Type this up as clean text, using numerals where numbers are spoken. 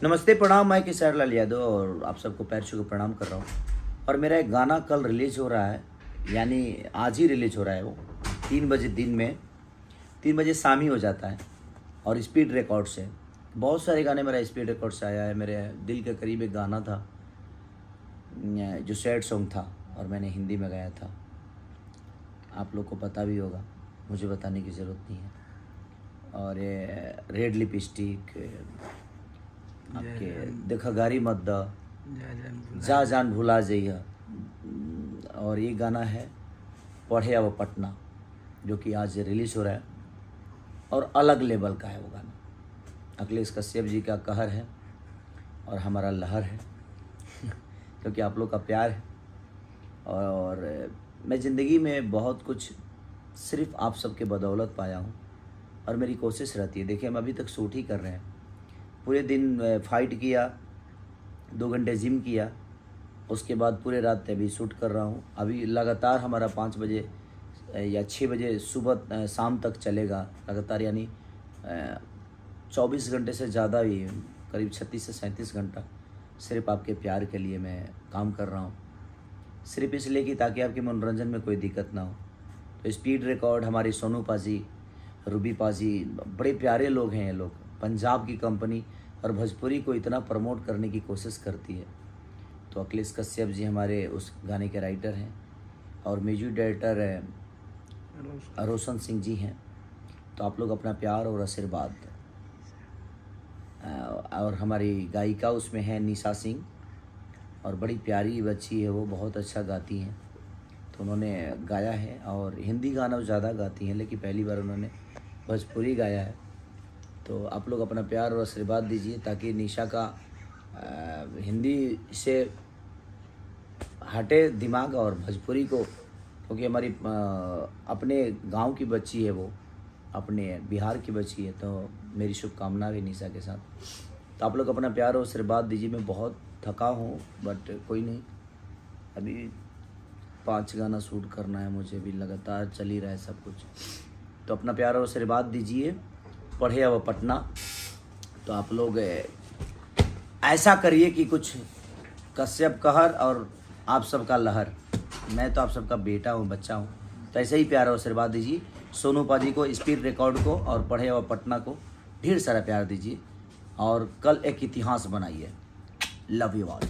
नमस्ते, प्रणाम। मैं किशोर लाल यादव और आप सबको पैर छू के प्रणाम कर रहा हूँ। और मेरा एक गाना कल रिलीज़ हो रहा है, यानी आज ही रिलीज़ हो रहा है। वो 3 बजे दिन में 3 बजे शाम ही हो जाता है और स्पीड रिकॉर्ड से बहुत सारे गाने मेरा स्पीड रिकॉर्ड से आया है। मेरे दिल के करीब एक गाना था जो सैड सॉन्ग था और मैंने हिंदी में गाया था। आप लोग को पता भी होगा, मुझे बताने की ज़रूरत नहीं है। और ये रेड लिपस्टिक, आपके देखा गारी मत द, जा जान भुला जइया। और ये गाना है पढ़े अब पटना, जो कि आज रिलीज़ हो रहा है और अलग लेवल का है वो गाना। अखिलेश कश्यप जी का कहर है और हमारा लहर है क्योंकि आप लोग का प्यार है। और मैं ज़िंदगी में बहुत कुछ सिर्फ आप सबके बदौलत पाया हूँ और मेरी कोशिश रहती है। देखिए, हम अभी तक शूट ही कर रहे हैं, पूरे दिन फाइट किया, 2 घंटे जिम किया, उसके बाद पूरे रात अभी शूट कर रहा हूँ। अभी लगातार हमारा 5 बजे या 6 बजे सुबह शाम तक चलेगा लगातार, यानी 24 घंटे से ज़्यादा भी, करीब 36 से 37 घंटा सिर्फ आपके प्यार के लिए मैं काम कर रहा हूँ, सिर्फ इसलिए कि ताकि आपके मनोरंजन में कोई दिक्कत ना हो। तो स्पीड रिकॉर्ड, हमारी सोनू पाजी, रूबी पाजी, बड़े प्यारे लोग हैं ये लोग। पंजाब की कंपनी और भोजपुरी को इतना प्रमोट करने की कोशिश करती है। तो अखिलेश कश्यप जी हमारे उस गाने के राइटर हैं और म्यूजिक डायरेक्टर रोशन सिंह जी हैं। तो आप लोग अपना प्यार और आशीर्वाद, और हमारी गायिका उसमें है निशा सिंह, और बड़ी प्यारी बच्ची है वो, बहुत अच्छा गाती हैं। तो उन्होंने गाया है और हिंदी गाना ज़्यादा गाती हैं, लेकिन पहली बार उन्होंने भोजपुरी गाया है। तो आप लोग अपना प्यार और आशीर्वाद दीजिए ताकि निशा का हिंदी से हटे दिमाग और भोजपुरी को, क्योंकि हमारी अपने गांव की बच्ची है वो, अपने बिहार की बच्ची है। तो मेरी शुभकामना भी निशा के साथ। तो आप लोग अपना प्यार और आशीर्वाद दीजिए। मैं बहुत थका हूँ, बट कोई नहीं, अभी 5 गाना शूट करना है मुझे, भी लगातार चल ही रहा है सब कुछ। तो अपना प्यार और आशीर्वाद दीजिए। पढ़े अब पटना। तो आप लोग ऐसा करिए कि कुछ कश्यप कहर और आप सबका लहर। मैं तो आप सबका बेटा हूँ, बच्चा हूँ, तो ऐसे ही प्यार और आशीर्वाद दीजिए। सोनू पाजी को, स्पीड रिकॉर्ड को और पढ़े अब पटना को ढेर सारा प्यार दीजिए और कल एक इतिहास बनाइए। Love you all.